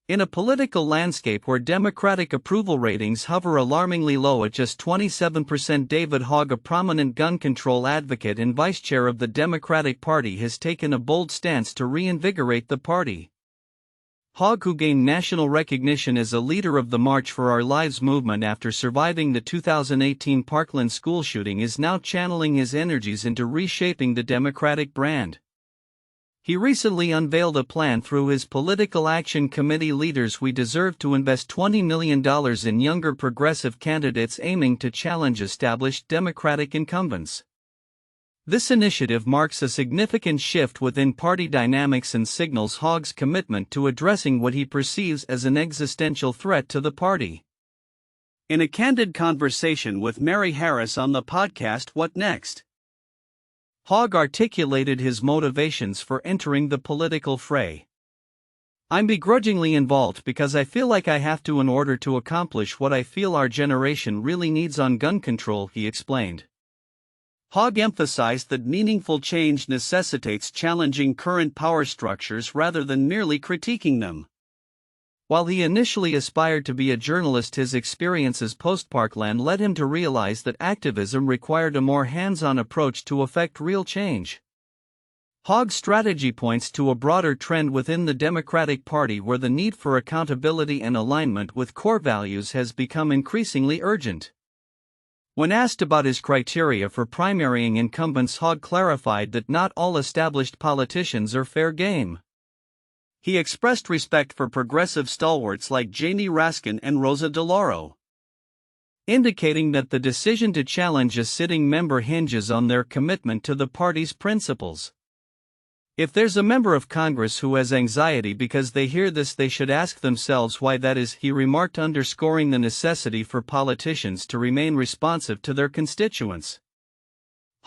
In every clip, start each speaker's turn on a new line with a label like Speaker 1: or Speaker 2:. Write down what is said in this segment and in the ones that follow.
Speaker 1: In a political landscape where Democratic approval ratings hover alarmingly low at just 27%, David Hogg, a prominent gun control advocate and vice chair of the Democratic Party, has taken a bold stance to reinvigorate the party. Hogg, who gained national recognition as a leader of the March for Our Lives movement after surviving the 2018 Parkland school shooting, is now channeling his energies into reshaping the Democratic brand. He recently unveiled a plan through his Political Action Committee Leaders We Deserve to invest $20 million in younger progressive candidates aiming to challenge established Democratic incumbents. This initiative marks a significant shift within party dynamics and signals Hogg's commitment to addressing what he perceives as an existential threat to the party. In a candid conversation with Mary Harris on the podcast What Next?, Hogg articulated his motivations for entering the political fray. "I'm begrudgingly involved because I feel like I have to in order to accomplish what I feel our generation really needs on gun control," he explained. Hogg emphasized that meaningful change necessitates challenging current power structures rather than merely critiquing them. While he initially aspired to be a journalist, his experiences post-Parkland led him to realize that activism required a more hands-on approach to effect real change. Hogg's strategy points to a broader trend within the Democratic Party where the need for accountability and alignment with core values has become increasingly urgent. When asked about his criteria for primarying incumbents, Hogg clarified that not all established politicians are fair game. He expressed respect for progressive stalwarts like Janie Raskin and Rosa DeLauro, indicating that the decision to challenge a sitting member hinges on their commitment to the party's principles. "If there's a member of Congress who has anxiety because they hear this, they should ask themselves why that is," he remarked, underscoring the necessity for politicians to remain responsive to their constituents.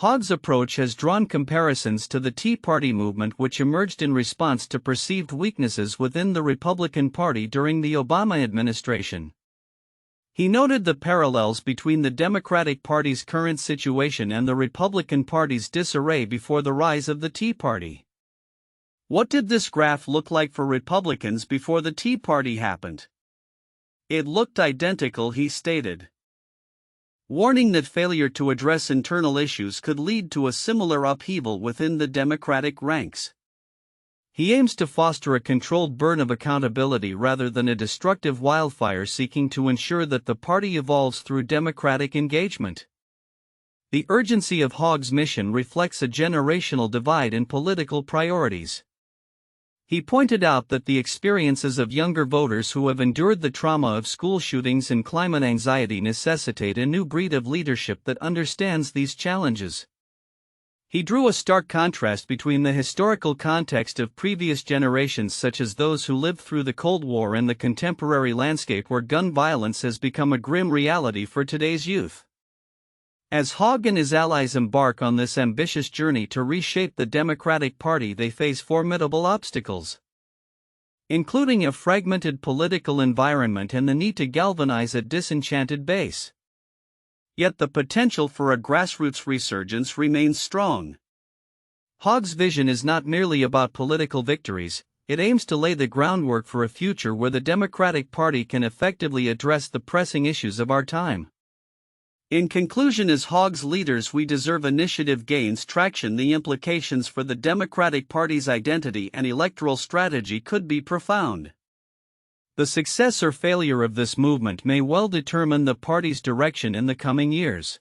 Speaker 1: Hogg's approach has drawn comparisons to the Tea Party movement, which emerged in response to perceived weaknesses within the Republican Party during the Obama administration. He noted the parallels between the Democratic Party's current situation and the Republican Party's disarray before the rise of the Tea Party. "What did this graph look like for Republicans before the Tea Party happened? It looked identical," he stated, warning that failure to address internal issues could lead to a similar upheaval within the Democratic ranks. He aims to foster a controlled burn of accountability rather than a destructive wildfire, seeking to ensure that the party evolves through democratic engagement. The urgency of Hogg's mission reflects a generational divide in political priorities. He pointed out that the experiences of younger voters who have endured the trauma of school shootings and climate anxiety necessitate a new breed of leadership that understands these challenges. He drew a stark contrast between the historical context of previous generations, such as those who lived through the Cold War, and the contemporary landscape where gun violence has become a grim reality for today's youth. As Hogg and his allies embark on this ambitious journey to reshape the Democratic Party, they face formidable obstacles, including a fragmented political environment and the need to galvanize a disenchanted base. Yet the potential for a grassroots resurgence remains strong. Hogg's vision is not merely about political victories, it aims to lay the groundwork for a future where the Democratic Party can effectively address the pressing issues of our time. In conclusion, as Hogg's Leaders We Deserve initiative gains traction, the implications for the Democratic Party's identity and electoral strategy could be profound. The success or failure of this movement may well determine the party's direction in the coming years.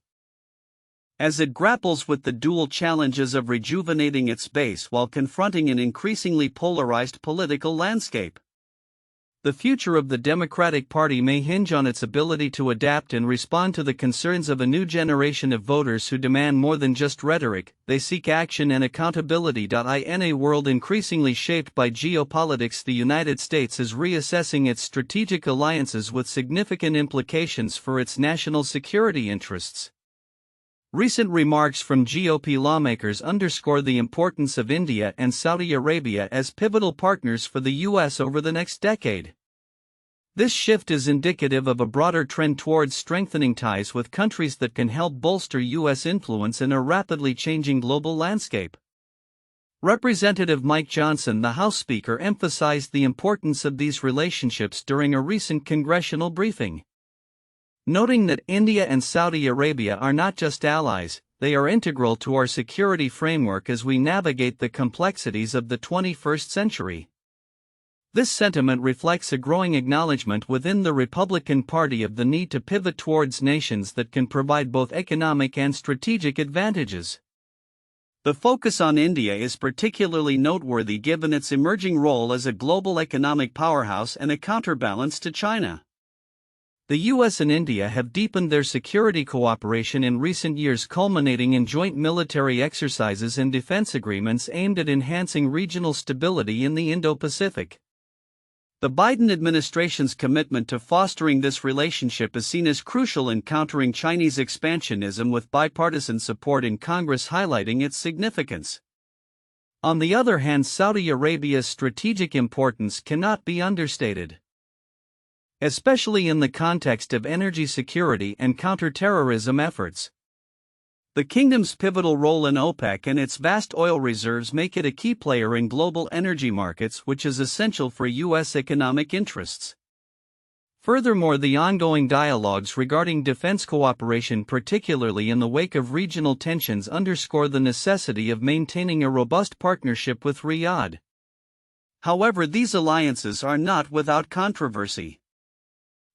Speaker 1: As it grapples with the dual challenges of rejuvenating its base while confronting an increasingly polarized political landscape, the future of the Democratic Party may hinge on its ability to adapt and respond to the concerns of a new generation of voters who demand more than just rhetoric, they seek action and accountability. In a world increasingly shaped by geopolitics, the United States is reassessing its strategic alliances with significant implications for its national security interests. Recent remarks from GOP lawmakers underscore the importance of India and Saudi Arabia as pivotal partners for the U.S. over the next decade. This shift is indicative of a broader trend towards strengthening ties with countries that can help bolster U.S. influence in a rapidly changing global landscape. Representative Mike Johnson, the House Speaker, emphasized the importance of these relationships during a recent congressional briefing, noting that India and Saudi Arabia are not just allies, they are integral to our security framework as we navigate the complexities of the 21st century. This sentiment reflects a growing acknowledgment within the Republican Party of the need to pivot towards nations that can provide both economic and strategic advantages. The focus on India is particularly noteworthy given its emerging role as a global economic powerhouse and a counterbalance to China. The US and India have deepened their security cooperation in recent years, culminating in joint military exercises and defense agreements aimed at enhancing regional stability in the Indo-Pacific. The Biden administration's commitment to fostering this relationship is seen as crucial in countering Chinese expansionism, with bipartisan support in Congress highlighting its significance. On the other hand, Saudi Arabia's strategic importance cannot be understated, especially in the context of energy security and counterterrorism efforts. The kingdom's pivotal role in OPEC and its vast oil reserves make it a key player in global energy markets, which is essential for U.S. economic interests. Furthermore, the ongoing dialogues regarding defense cooperation, particularly in the wake of regional tensions, underscore the necessity of maintaining a robust partnership with Riyadh. However, these alliances are not without controversy.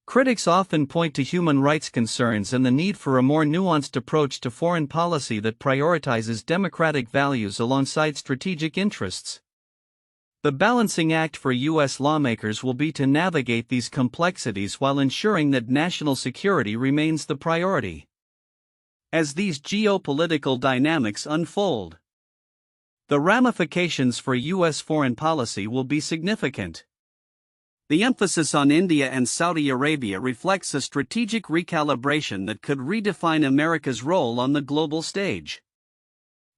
Speaker 1: Critics often point to human rights concerns and the need for a more nuanced approach to foreign policy that prioritizes democratic values alongside strategic interests. The balancing act for U.S. lawmakers will be to navigate these complexities while ensuring that national security remains the priority. As these geopolitical dynamics unfold, the ramifications for U.S. foreign policy will be significant. The emphasis on India and Saudi Arabia reflects a strategic recalibration that could redefine America's role on the global stage.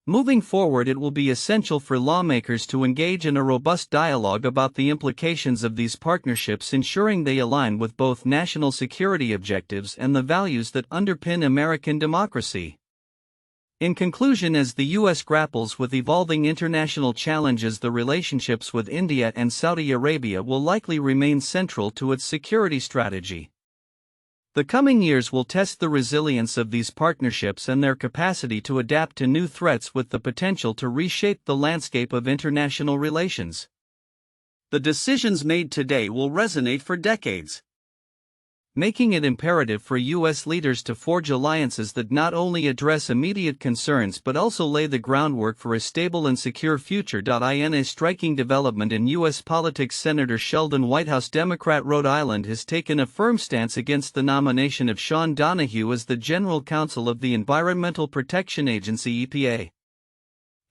Speaker 1: Moving forward, it will be essential for lawmakers to engage in a robust dialogue about the implications of these partnerships, ensuring they align with both national security objectives and the values that underpin American democracy. In conclusion, as the U.S. grapples with evolving international challenges, the relationships with India and Saudi Arabia will likely remain central to its security strategy. The coming years will test the resilience of these partnerships and their capacity to adapt to new threats, with the potential to reshape the landscape of international relations. The decisions made today will resonate for decades, making it imperative for U.S. leaders to forge alliances that not only address immediate concerns but also lay the groundwork for a stable and secure future. In a striking development in U.S. politics, Senator Sheldon Whitehouse, Democrat, Rhode Island, has taken a firm stance against the nomination of Sean Donahue as the General Counsel of the Environmental Protection Agency (EPA).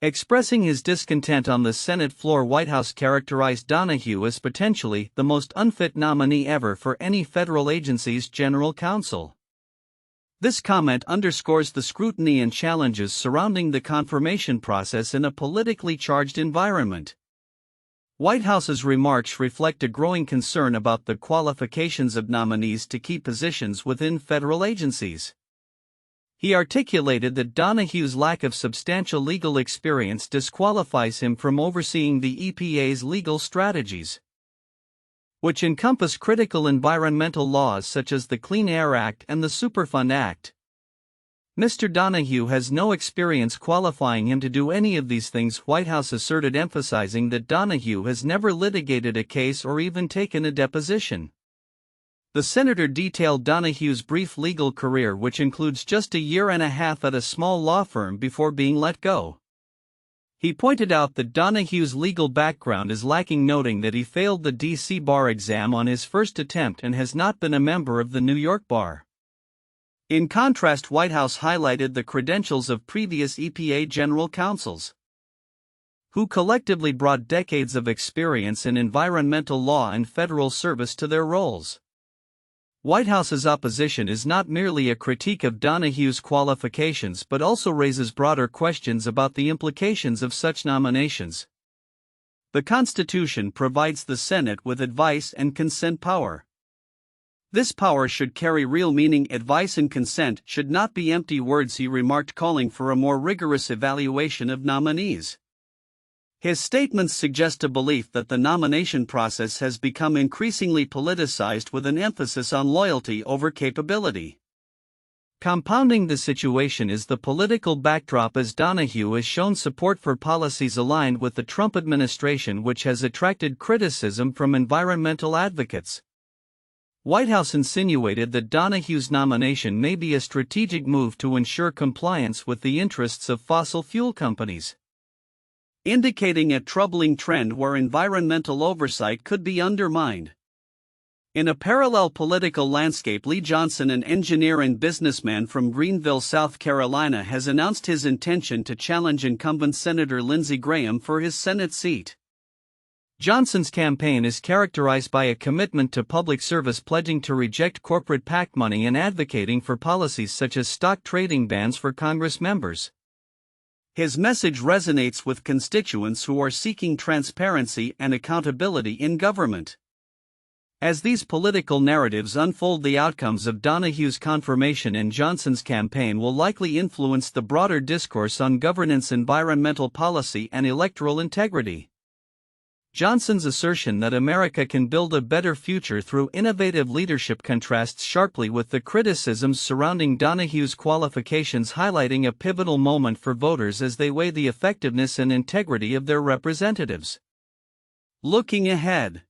Speaker 1: Expressing his discontent on the Senate floor, Whitehouse characterized Donahue as potentially the most unfit nominee ever for any federal agency's general counsel. This comment underscores the scrutiny and challenges surrounding the confirmation process in a politically charged environment. Whitehouse's remarks reflect a growing concern about the qualifications of nominees to key positions within federal agencies. He articulated that Donahue's lack of substantial legal experience disqualifies him from overseeing the EPA's legal strategies, which encompass critical environmental laws such as the Clean Air Act and the Superfund Act. Mr. Donahue has no experience qualifying him to do any of these things, Whitehouse asserted, emphasizing that Donahue has never litigated a case or even taken a deposition. The senator detailed Donahue's brief legal career, which includes just a year and a half at a small law firm before being let go. He pointed out that Donahue's legal background is lacking, noting that he failed the D.C. bar exam on his first attempt and has not been a member of the New York bar. In contrast, Whitehouse highlighted the credentials of previous EPA general counsels, who collectively brought decades of experience in environmental law and federal service to their roles. Whitehouse's opposition is not merely a critique of Donahue's qualifications but also raises broader questions about the implications of such nominations. The Constitution provides the Senate with advice and consent power. This power should carry real meaning. Advice and consent should not be empty words, he remarked, calling for a more rigorous evaluation of nominees. His statements suggest a belief that the nomination process has become increasingly politicized with an emphasis on loyalty over capability. Compounding the situation is the political backdrop, as Donahue has shown support for policies aligned with the Trump administration, which has attracted criticism from environmental advocates. White House insinuated that Donahue's nomination may be a strategic move to ensure compliance with the interests of fossil fuel companies, indicating a troubling trend where environmental oversight could be undermined. In a parallel political landscape, Lee Johnson, an engineer and businessman from Greenville, South Carolina, has announced his intention to challenge incumbent Senator Lindsey Graham for his Senate seat. Johnson's campaign is characterized by a commitment to public service, pledging to reject corporate PAC money and advocating for policies such as stock trading bans for Congress members. His message resonates with constituents who are seeking transparency and accountability in government. As these political narratives unfold, the outcomes of Donahue's confirmation and Johnson's campaign will likely influence the broader discourse on governance, environmental policy, and electoral integrity. Johnson's assertion that America can build a better future through innovative leadership contrasts sharply with the criticisms surrounding Donahue's qualifications, highlighting a pivotal moment for voters as they weigh the effectiveness and integrity of their representatives. Looking ahead,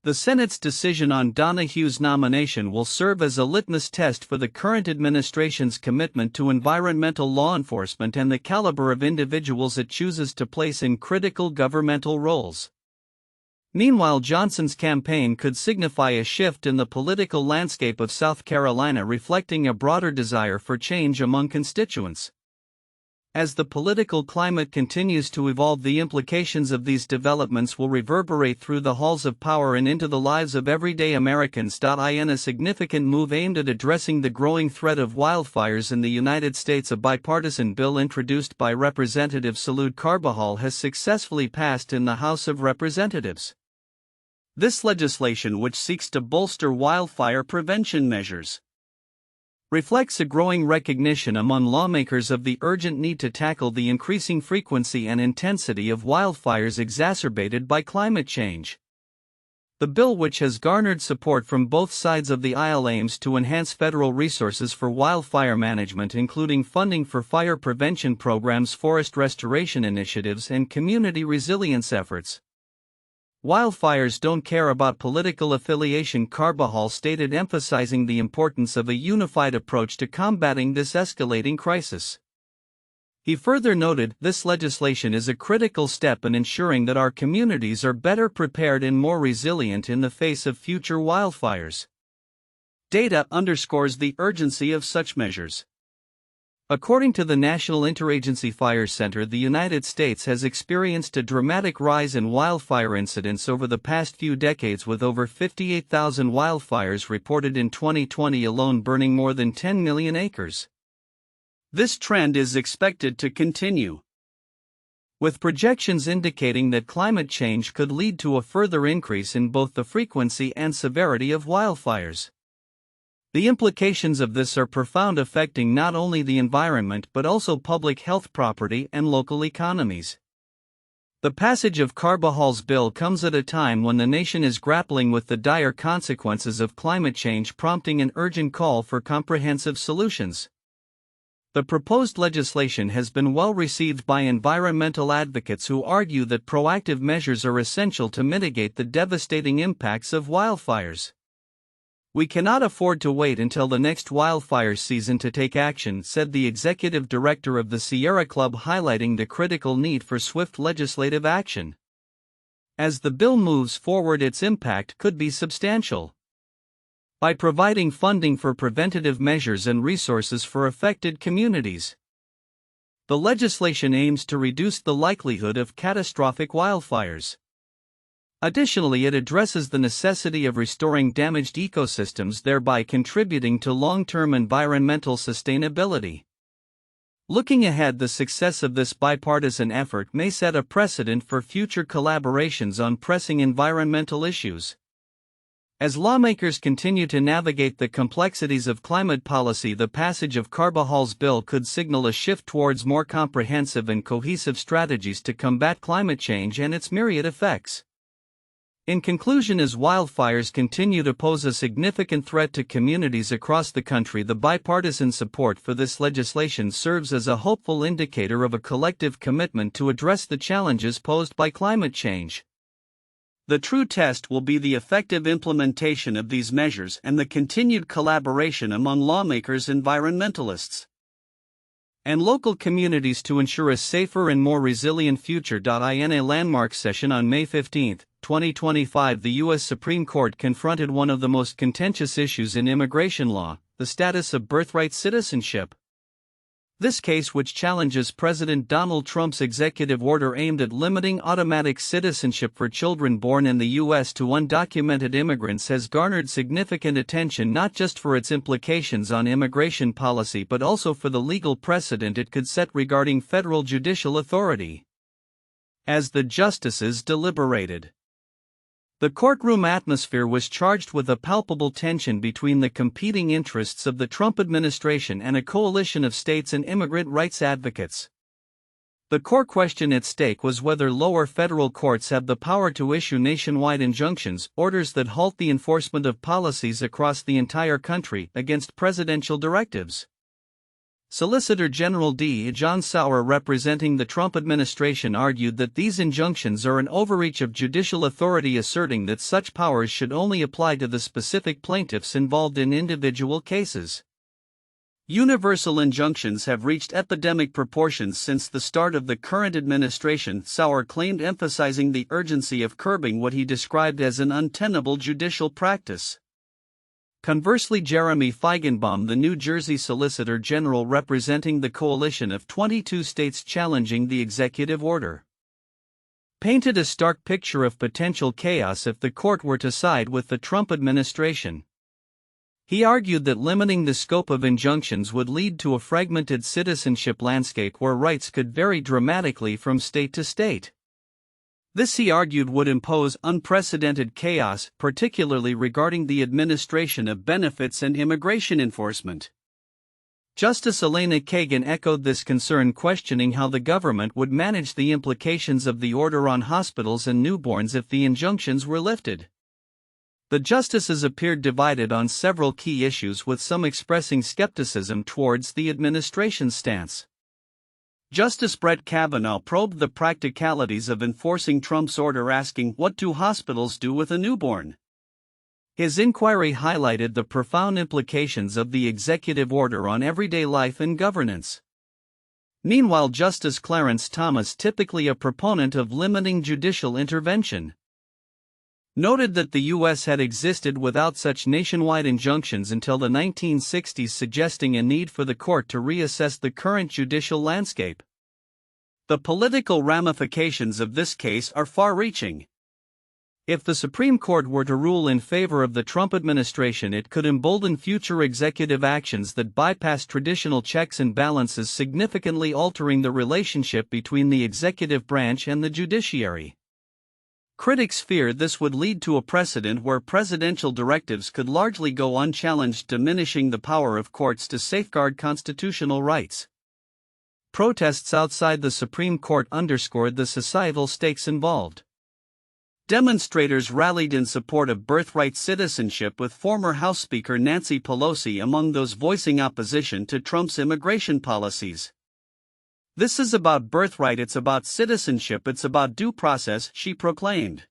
Speaker 1: the Senate's decision on Donahue's nomination will serve as a litmus test for the current administration's commitment to environmental law enforcement and the caliber of individuals it chooses to place in critical governmental roles. Meanwhile, Johnson's campaign could signify a shift in the political landscape of South Carolina, reflecting a broader desire for change among constituents. As the political climate continues to evolve, the implications of these developments will reverberate through the halls of power and into the lives of everyday Americans. In a significant move aimed at addressing the growing threat of wildfires in the United States, a bipartisan bill introduced by Representative Salud Carbajal has successfully passed in the House of Representatives. This legislation, which seeks to bolster wildfire prevention measures, reflects a growing recognition among lawmakers of the urgent need to tackle the increasing frequency and intensity of wildfires exacerbated by climate change. The bill, which has garnered support from both sides of the aisle, aims to enhance federal resources for wildfire management, including funding for fire prevention programs, forest restoration initiatives, and community resilience efforts. Wildfires don't care about political affiliation, Carbajal stated, emphasizing the importance of a unified approach to combating this escalating crisis. He further noted, "This legislation is a critical step in ensuring that our communities are better prepared and more resilient in the face of future wildfires." Data underscores the urgency of such measures. According to the National Interagency Fire Center, the United States has experienced a dramatic rise in wildfire incidents over the past few decades, with over 58,000 wildfires reported in 2020 alone, burning more than 10 million acres. This trend is expected to continue, with projections indicating that climate change could lead to a further increase in both the frequency and severity of wildfires. The implications of this are profound, affecting not only the environment but also public health, property, and local economies. The passage of Carbajal's bill comes at a time when the nation is grappling with the dire consequences of climate change, prompting an urgent call for comprehensive solutions. The proposed legislation has been well received by environmental advocates who argue that proactive measures are essential to mitigate the devastating impacts of wildfires. "We cannot afford to wait until the next wildfire season to take action," said the executive director of the Sierra Club, highlighting the critical need for swift legislative action. As the bill moves forward, its impact could be substantial. By providing funding for preventative measures and resources for affected communities, the legislation aims to reduce the likelihood of catastrophic wildfires. Additionally, it addresses the necessity of restoring damaged ecosystems, thereby contributing to long-term environmental sustainability. Looking ahead, the success of this bipartisan effort may set a precedent for future collaborations on pressing environmental issues. As lawmakers continue to navigate the complexities of climate policy, the passage of Carvajal's bill could signal a shift towards more comprehensive and cohesive strategies to combat climate change and its myriad effects. In conclusion, as wildfires continue to pose a significant threat to communities across the country, the bipartisan support for this legislation serves as a hopeful indicator of a collective commitment to address the challenges posed by climate change. The true test will be the effective implementation of these measures and the continued collaboration among lawmakers, environmentalists, and local communities to ensure a safer and more resilient future. In a landmark session on May 15, 2025, the U.S. Supreme Court confronted one of the most contentious issues in immigration law, the status of birthright citizenship. This case, which challenges President Donald Trump's executive order aimed at limiting automatic citizenship for children born in the U.S. to undocumented immigrants, has garnered significant attention not just for its implications on immigration policy but also for the legal precedent it could set regarding federal judicial authority. As the justices deliberated, the courtroom atmosphere was charged with a palpable tension between the competing interests of the Trump administration and a coalition of states and immigrant rights advocates. The core question at stake was whether lower federal courts have the power to issue nationwide injunctions, orders that halt the enforcement of policies across the entire country, against presidential directives. Solicitor General D. John Sauer, representing the Trump administration, argued that these injunctions are an overreach of judicial authority, asserting that such powers should only apply to the specific plaintiffs involved in individual cases. Universal injunctions have reached epidemic proportions since the start of the current administration, Sauer claimed, emphasizing the urgency of curbing what he described as an untenable judicial practice. Conversely, Jeremy Feigenbaum, the New Jersey Solicitor General representing the coalition of 22 states challenging the executive order, painted a stark picture of potential chaos if the court were to side with the Trump administration. He argued that limiting the scope of injunctions would lead to a fragmented citizenship landscape where rights could vary dramatically from state to state. This, he argued, would impose unprecedented chaos, particularly regarding the administration of benefits and immigration enforcement. Justice Elena Kagan echoed this concern, questioning how the government would manage the implications of the order on hospitals and newborns if the injunctions were lifted. The justices appeared divided on several key issues, with some expressing skepticism towards the administration's stance. Justice Brett Kavanaugh probed the practicalities of enforcing Trump's order, asking, "What do hospitals do with a newborn?" His inquiry highlighted the profound implications of the executive order on everyday life and governance. Meanwhile, Justice Clarence Thomas, typically a proponent of limiting judicial intervention, noted that the U.S. had existed without such nationwide injunctions until the 1960s, suggesting a need for the court to reassess the current judicial landscape. The political ramifications of this case are far-reaching. If the Supreme Court were to rule in favor of the Trump administration, it could embolden future executive actions that bypass traditional checks and balances, significantly altering the relationship between the executive branch and the judiciary. Critics fear this would lead to a precedent where presidential directives could largely go unchallenged, diminishing the power of courts to safeguard constitutional rights. Protests outside the Supreme Court underscored the societal stakes involved. Demonstrators rallied in support of birthright citizenship, with former House Speaker Nancy Pelosi among those voicing opposition to Trump's immigration policies. "This is about birthright, it's about citizenship, it's about due process," she proclaimed.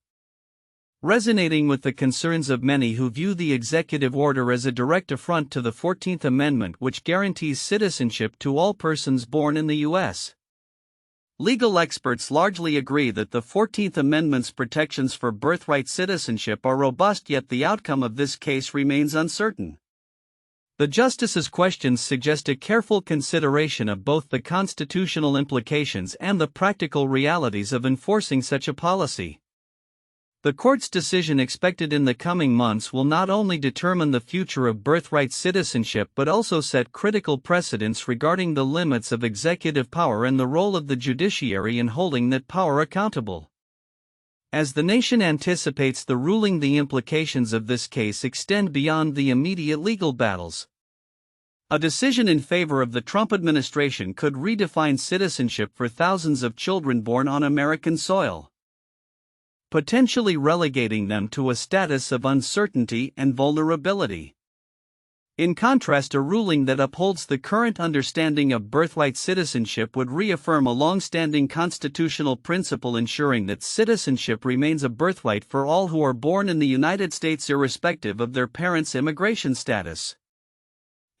Speaker 1: Resonating with the concerns of many who view the executive order as a direct affront to the 14th Amendment, which guarantees citizenship to all persons born in the U.S. Legal experts largely agree that the 14th Amendment's protections for birthright citizenship are robust, yet the outcome of this case remains uncertain. The justices' questions suggest a careful consideration of both the constitutional implications and the practical realities of enforcing such a policy. The court's decision, expected in the coming months, will not only determine the future of birthright citizenship but also set critical precedents regarding the limits of executive power and the role of the judiciary in holding that power accountable. As the nation anticipates the ruling, the implications of this case extend beyond the immediate legal battles. A decision in favor of the Trump administration could redefine citizenship for thousands of children born on American soil, potentially relegating them to a status of uncertainty and vulnerability. In contrast, a ruling that upholds the current understanding of birthright citizenship would reaffirm a long-standing constitutional principle ensuring that citizenship remains a birthright for all who are born in the United States irrespective of their parents' immigration status.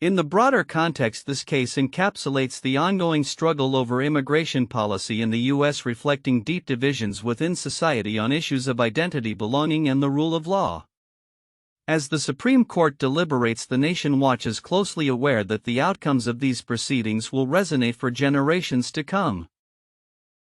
Speaker 1: In the broader context, this case encapsulates the ongoing struggle over immigration policy in the U.S., reflecting deep divisions within society on issues of identity, belonging, and the rule of law. As the Supreme Court deliberates, the nation watches closely, aware that the outcomes of these proceedings will resonate for generations to come.